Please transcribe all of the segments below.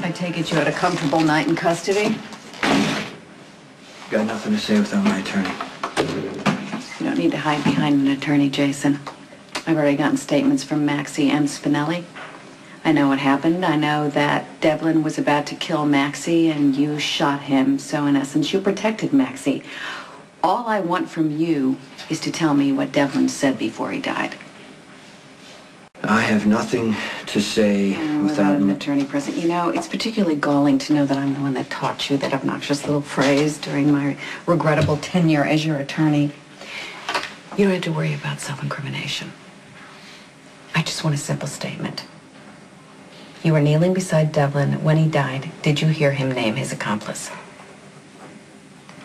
I take it you had a comfortable night in custody? Got nothing to say without my attorney. You don't need to hide behind an attorney, Jason. I've already gotten statements from Maxie and Spinelli. I know what happened. I know that Devlin was about to kill Maxie and you shot him. So in essence, you protected Maxie. All I want from you is to tell me what Devlin said before he died. I have nothing to say without an attorney present. You know, it's particularly galling to know that I'm the one that taught you that obnoxious little phrase during my regrettable tenure as your attorney. You don't have to worry about self-incrimination. I just want a simple statement. You were kneeling beside Devlin when he died. Did you hear him name his accomplice?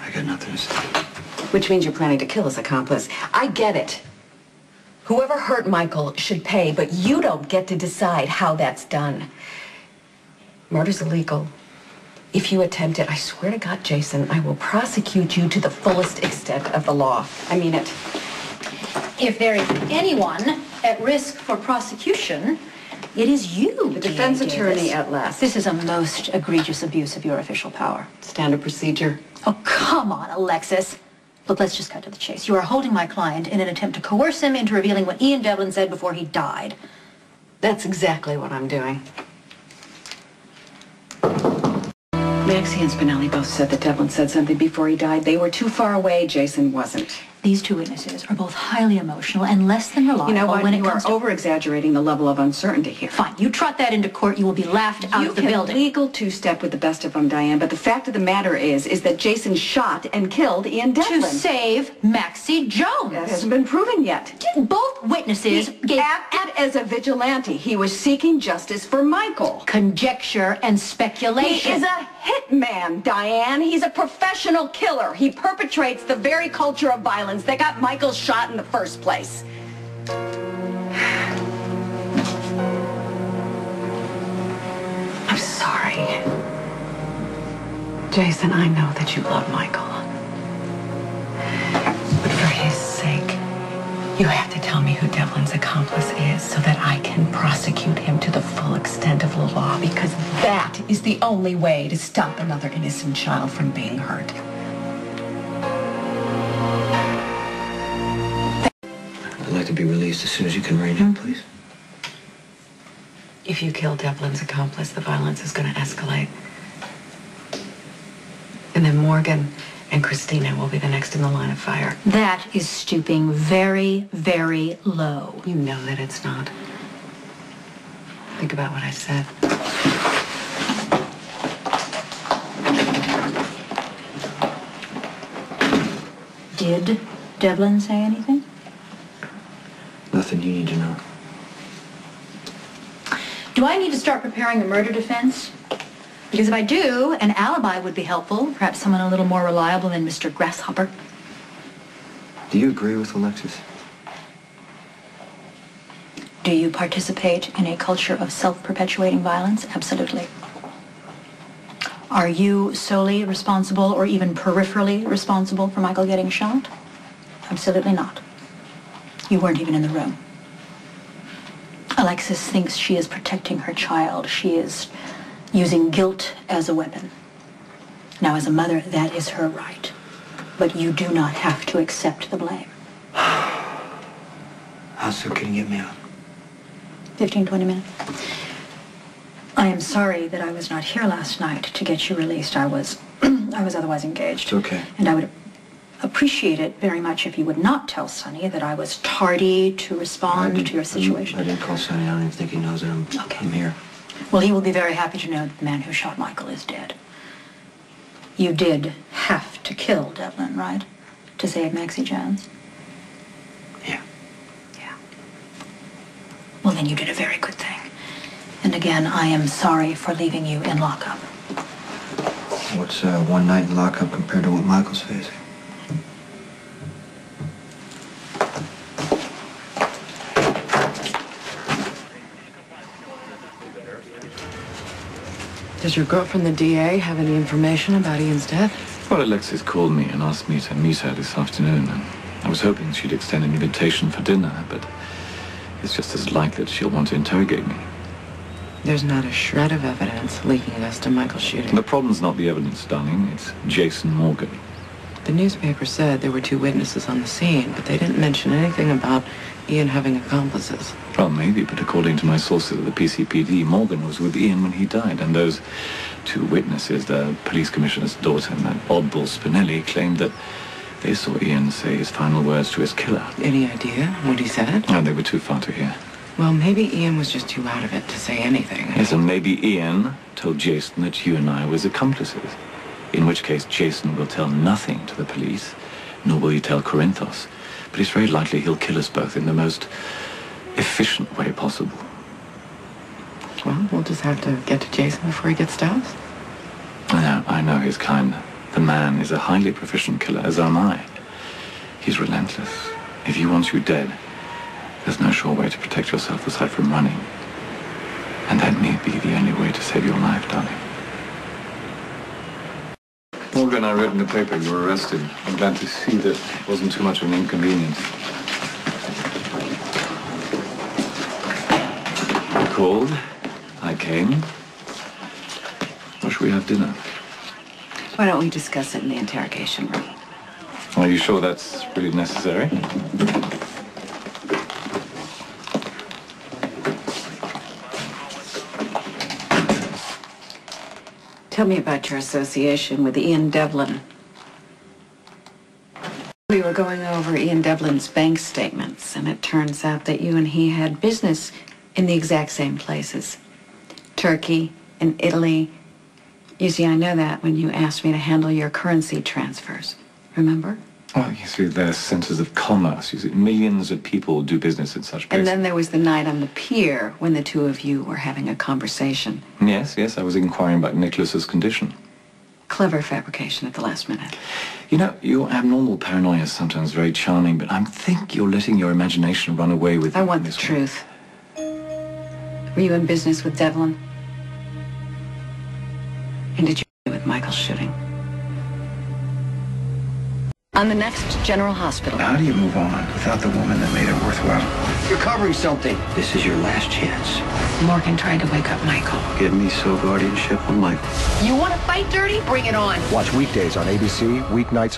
I got nothing to say. Which means you're planning to kill his accomplice. I get it. Whoever hurt Michael should pay, but you don't get to decide how that's done. Murder's illegal. If you attempt it, I swear to God, Jason, I will prosecute you to the fullest extent of the law. I mean it. If there is anyone at risk for prosecution, it is you, The defense attorney at last. This is a most egregious abuse of your official power. Standard procedure. Oh, come on, Alexis. Look, let's just cut to the chase. You are holding my client in an attempt to coerce him into revealing what Ian Devlin said before he died. That's exactly what I'm doing. Maxie and Spinelli both said that Devlin said something before he died. They were too far away. Jason wasn't. These two witnesses are both highly emotional and less than reliable. You know what? When it You are comes to... over-exaggerating the level of uncertainty here. Fine. You trot that into court, you will be laughed out of the building. You can legal two-step with the best of them, Diane, but the fact of the matter is that Jason shot and killed Ian Devlin. To save Maxie Jones. That hasn't been proven yet. Both witnesses He acted as a vigilante. He was seeking justice for Michael. Conjecture and speculation. He is a hitman, Diane. He's a professional killer. He perpetrates the very culture of violence that got Michael shot in the first place. I'm sorry. Jason, I know that you love Michael. But for his sake, you have to tell me who Devlin's accomplice is so that I can prosecute him to the full extent of the law, because that is the only way to stop another innocent child from being hurt. I'd like to be released as soon as you can arrange it, please. If you kill Devlin's accomplice, the violence is going to escalate. And then Morgan and Kristina will be the next in the line of fire. That is stooping very, very low. You know that it's not. Think about what I said. Did Devlin say anything? Nothing you need to know. Do I need to start preparing a murder defense? Because if I do, an alibi would be helpful. Perhaps someone a little more reliable than Mr. Grasshopper. Do you agree with Alexis? Do you participate in a culture of self-perpetuating violence? Absolutely. Are you solely responsible or even peripherally responsible for Michael getting shot? Absolutely not. You weren't even in the room. Alexis thinks she is protecting her child. She is using guilt as a weapon. Now, as a mother, that is her right. But you do not have to accept the blame. How soon can you get me out? 15, 20 minutes. I am sorry that I was not here last night to get you released. I was otherwise engaged. It's okay. And I would appreciate it very much if you would not tell Sonny that I was tardy to respond to your situation. I didn't call Sonny. I don't even think he knows that I'm here. Well, he will be very happy to know that the man who shot Michael is dead. You did have to kill Devlin, right? To save Maxie Jones? Yeah. Yeah. Well, then you did a very good thing. And again, I am sorry for leaving you in lockup. What's one night in lockup compared to what Michael's facing? Does your girlfriend, the DA, have any information about Ian's death? Well, Alexis called me and asked me to meet her this afternoon, and I was hoping she'd extend an invitation for dinner, but it's just as likely that she'll want to interrogate me. There's not a shred of evidence linking us to Michael's shooting. The problem's not the evidence, darling. It's Jason Morgan. The newspaper said there were 2 witnesses on the scene, but they didn't mention anything about Ian having accomplices. Well, maybe, but according to my sources at the PCPD, Morgan was with Ian when he died, and those 2 witnesses, the police commissioner's daughter and that oddball Spinelli, claimed that they saw Ian say his final words to his killer. Any idea what he said? No, they were too far to hear. Well, maybe Ian was just too out of it to say anything. Yes, and maybe Ian told Jason that you and I were his accomplices. In which case, Jason will tell nothing to the police, nor will he tell Corinthos. But it's very likely he'll kill us both in the most efficient way possible. Well, we'll just have to get to Jason before he gets to us. I know his kind. The man is a highly proficient killer, as am I. He's relentless. If he wants you dead, there's no sure way to protect yourself aside from running. And that may be the only way to save your life, darling. Morgan, I read in the paper you were arrested. I'm glad to see that it wasn't too much of an inconvenience. You called. I came. Or should we have dinner? Why don't we discuss it in the interrogation room? Are you sure that's really necessary? Tell me about your association with Ian Devlin. We were going over Ian Devlin's bank statements, and it turns out that you and he had business in the exact same places. Turkey and Italy. You see, I know that when you asked me to handle your currency transfers. Remember? Well, you see, they're centers of commerce. You see, millions of people do business in such places. And then there was the night on the pier when the 2 of you were having a conversation. Yes, I was inquiring about Nicholas's condition. Clever fabrication at the last minute. You know, your abnormal paranoia is sometimes very charming, but I think you're letting your imagination run away with you. I want the this way. truth. Were you in business with Devlin? And did you do with Michael's shooting? On the next General Hospital. How do you move on without the woman that made it worthwhile? You're covering something. This is your last chance. Morgan tried to wake up Michael. Give me sole guardianship on Michael. You want to fight dirty? Bring it on. Watch weekdays on ABC, weeknights on